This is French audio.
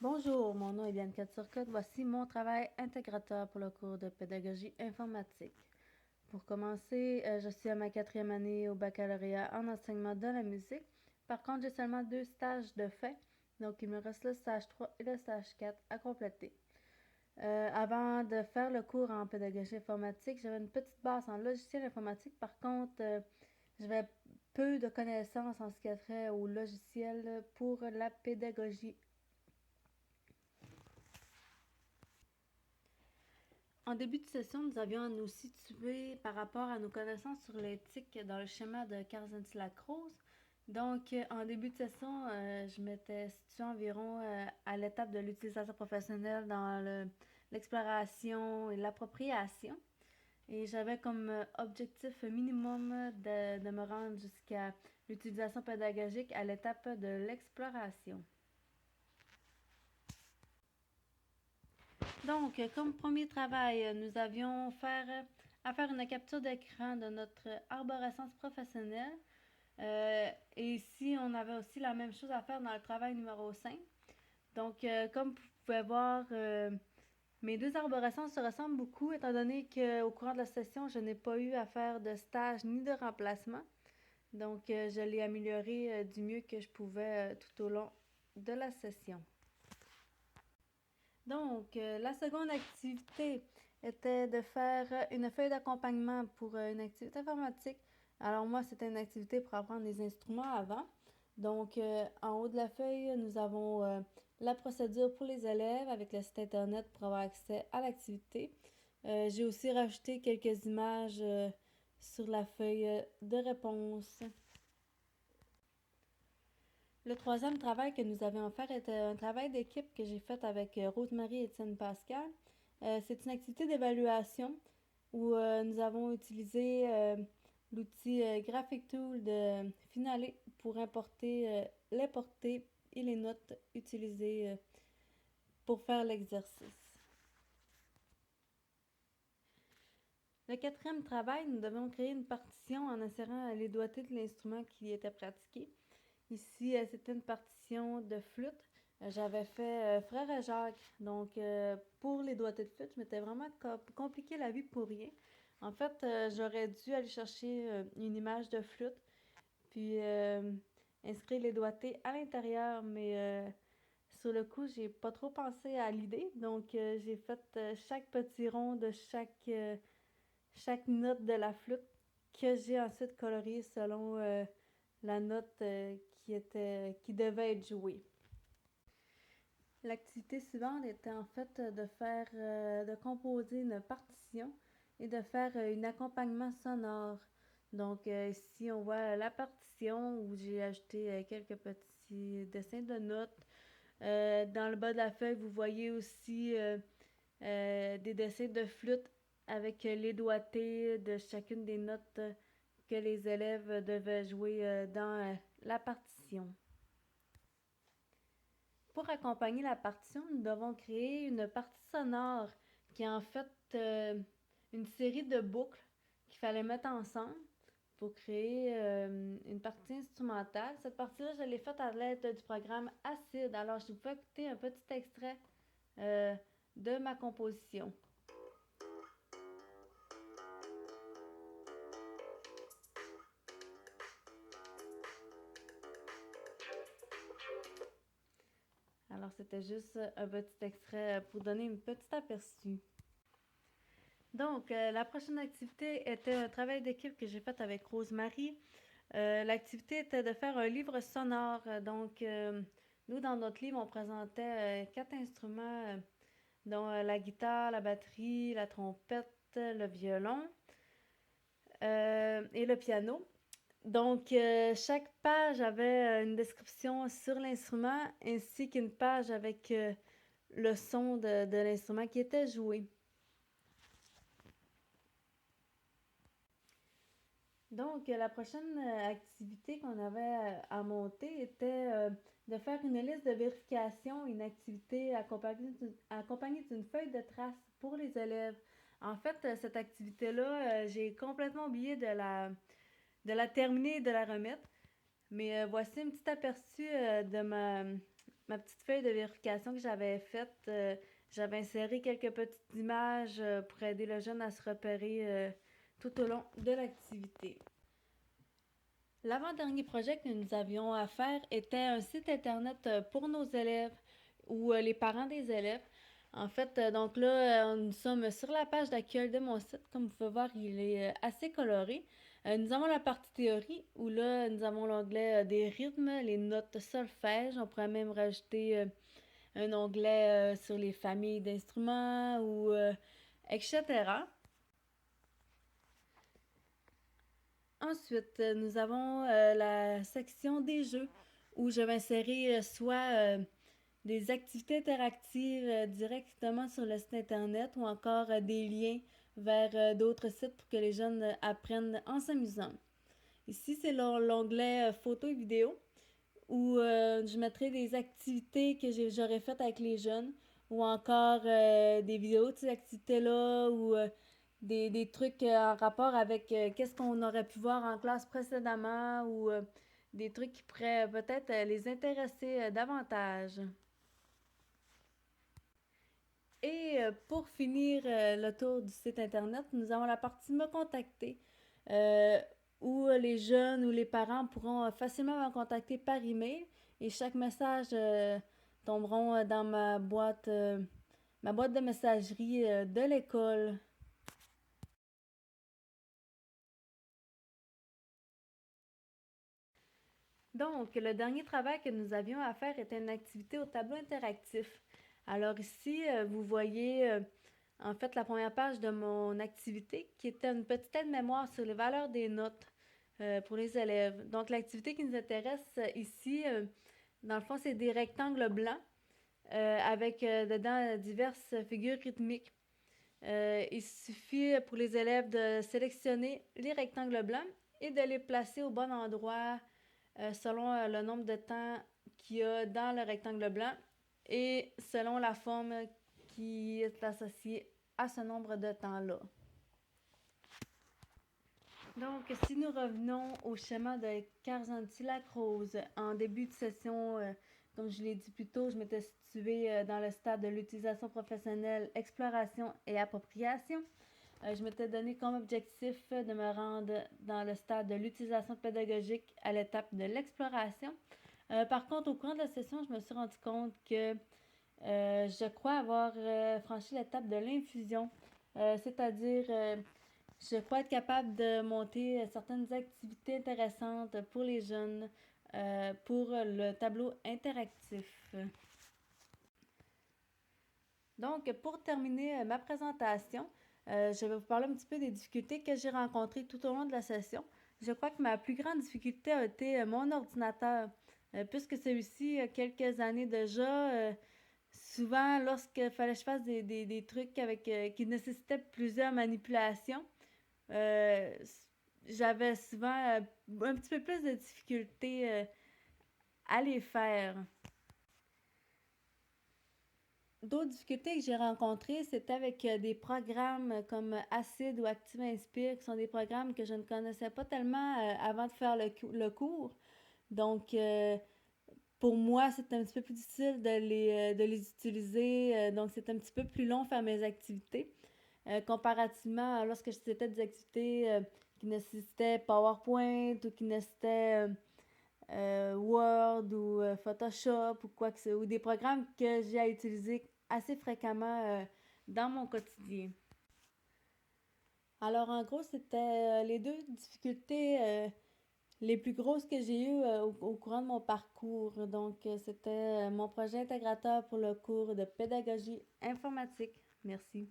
Bonjour, mon nom est Bianca Turcotte. Voici mon travail intégrateur pour le cours de pédagogie informatique. Pour commencer, je suis à ma 4e année au baccalauréat en enseignement de la musique. Par contre, j'ai seulement 2 stages de fait, donc il me reste le stage 3 et le stage 4 à compléter. Avant de faire le cours en pédagogie informatique, j'avais une petite base en logiciel informatique. Par contre, j'avais peu de connaissances en ce qui a trait au logiciel pour la pédagogie. En début de session, nous avions à nous situer par rapport à nos connaissances sur l'éthique dans le schéma de Karzanti-Lacroze. Donc, en début de session, je m'étais située environ à l'étape de l'utilisation professionnelle dans l'exploration et l'appropriation. Et j'avais comme objectif minimum de me rendre jusqu'à l'utilisation pédagogique à l'étape de l'exploration. Donc, comme premier travail, nous avions à faire une capture d'écran de notre arborescence professionnelle. Et ici, on avait aussi la même chose à faire dans le travail numéro 5. Donc, comme vous pouvez voir, mes deux arborescences se ressemblent beaucoup, étant donné qu'au courant de la session, je n'ai pas eu à faire de stage ni de remplacement. Donc, je l'ai amélioré du mieux que je pouvais tout au long de la session. Donc, la seconde activité était de faire une feuille d'accompagnement pour une activité informatique. Alors moi, c'était une activité pour apprendre les instruments avant. Donc, en haut de la feuille, nous avons la procédure pour les élèves avec le site Internet pour avoir accès à l'activité. J'ai aussi rajouté quelques images sur la feuille de réponse. Le troisième travail que nous avions fait était un travail d'équipe que j'ai fait avec Rosemary et Étienne Pascal. C'est une activité d'évaluation où nous avons utilisé l'outil Graphic Tool de Finale pour importer les portées et les notes utilisées pour faire l'exercice. Le quatrième travail, nous devions créer une partition en insérant les doigtés de l'instrument qui était pratiqué. Ici, c'était une partition de flûte. J'avais fait Frère et Jacques. Donc, pour les doigtés de flûte, je m'étais vraiment compliqué la vie pour rien. En fait, j'aurais dû aller chercher une image de flûte, puis inscrire les doigtés à l'intérieur, mais sur le coup, j'ai pas trop pensé à l'idée. Donc, j'ai fait chaque petit rond de chaque note de la flûte que j'ai ensuite colorié selon la note qui devait être jouée. L'activité suivante était en fait de composer une partition et de faire un accompagnement sonore. Donc ici on voit la partition où j'ai ajouté quelques petits dessins de notes. Dans le bas de la feuille, vous voyez aussi des dessins de flûte avec les doigtés de chacune des notes que les élèves devaient jouer dans la partition. Pour accompagner la partition, nous devons créer une partie sonore qui est en fait une série de boucles qu'il fallait mettre ensemble pour créer une partie instrumentale. Cette partie-là, je l'ai faite à l'aide du programme Acid. Alors, je vous fais écouter un petit extrait de ma composition. Alors, c'était juste un petit extrait pour donner un petit aperçu. Donc, la prochaine activité était un travail d'équipe que j'ai fait avec Rosemary. L'activité était de faire un livre sonore. Donc, nous, dans notre livre, on présentait 4 instruments, dont la guitare, la batterie, la trompette, le violon et le piano. Donc, chaque page avait une description sur l'instrument ainsi qu'une page avec le son de l'instrument qui était joué. Donc, la prochaine activité qu'on avait à monter était de faire une liste de vérification, une activité accompagnée d'une feuille de traces pour les élèves. En fait, cette activité-là, j'ai complètement oublié de la terminer et de la remettre. Mais voici un petit aperçu ma petite feuille de vérification que j'avais faite, j'avais inséré quelques petites images pour aider le jeune à se repérer tout au long de l'activité. L'avant-dernier projet que nous avions à faire était un site internet pour nos élèves ou les parents des élèves. En fait, donc là, nous sommes sur la page d'accueil de mon site. Comme vous pouvez voir, il est assez coloré. Nous avons la partie théorie où là, nous avons l'onglet des rythmes, les notes solfège. On pourrait même rajouter un onglet sur les familles d'instruments ou etc. Ensuite, nous avons la section des jeux où je vais insérer soit des activités interactives directement sur le site internet ou encore des liens vers d'autres sites pour que les jeunes apprennent en s'amusant. Ici, c'est l'onglet photos et vidéos où je mettrai des activités que j'aurais faites avec les jeunes ou encore des vidéos de ces activités-là ou des trucs en rapport avec qu'est-ce qu'on aurait pu voir en classe précédemment ou des trucs qui pourraient peut-être les intéresser davantage. Et pour finir le tour du site internet, nous avons la partie Me contacter où les jeunes ou les parents pourront facilement me contacter par email et chaque message tomberont dans ma boîte de messagerie de l'école. Donc, le dernier travail que nous avions à faire était une activité au tableau interactif. Alors ici, vous voyez en fait la première page de mon activité qui était une petite aide-mémoire sur les valeurs des notes pour les élèves. Donc, l'activité qui nous intéresse ici, dans le fond, c'est des rectangles blancs avec dedans diverses figures rythmiques. Il suffit pour les élèves de sélectionner les rectangles blancs et de les placer au bon endroit selon le nombre de temps qu'il y a dans le rectangle blanc et selon la forme qui est associée à ce nombre de temps-là. Donc, si nous revenons au schéma de Carzanti-Lacrose, en début de session, comme je l'ai dit plus tôt, je m'étais située dans le stade de l'utilisation professionnelle, exploration et appropriation. Je m'étais donné comme objectif de me rendre dans le stade de l'utilisation pédagogique à l'étape de l'exploration. Par contre, au cours de la session, je me suis rendu compte que je crois avoir franchi l'étape de l'infusion, c'est-à-dire je crois être capable de monter certaines activités intéressantes pour les jeunes pour le tableau interactif. Donc, pour terminer ma présentation, je vais vous parler un petit peu des difficultés que j'ai rencontrées tout au long de la session. Je crois que ma plus grande difficulté a été mon ordinateur, puisque celui-ci, il y a quelques années déjà, souvent lorsqu'il fallait que je fasse des trucs avec, qui nécessitaient plusieurs manipulations, euh, j'avais souvent un petit peu plus de difficultés à les faire. D'autres difficultés que j'ai rencontrées, c'était avec des programmes comme Acid ou Active Inspire, qui sont des programmes que je ne connaissais pas tellement avant de faire le cours. Donc, pour moi, c'était un petit peu plus difficile de les utiliser. Donc, c'était un petit peu plus long faire mes activités. Comparativement à lorsque c'était des activités qui nécessitaient PowerPoint ou qui nécessitaient Word ou Photoshop ou quoi que ce soit, ou des programmes que j'ai à utiliser assez fréquemment dans mon quotidien. Alors, en gros, c'était les deux difficultés les plus grosses que j'ai eues au courant de mon parcours. Donc, c'était mon projet intégrateur pour le cours de pédagogie informatique. Merci.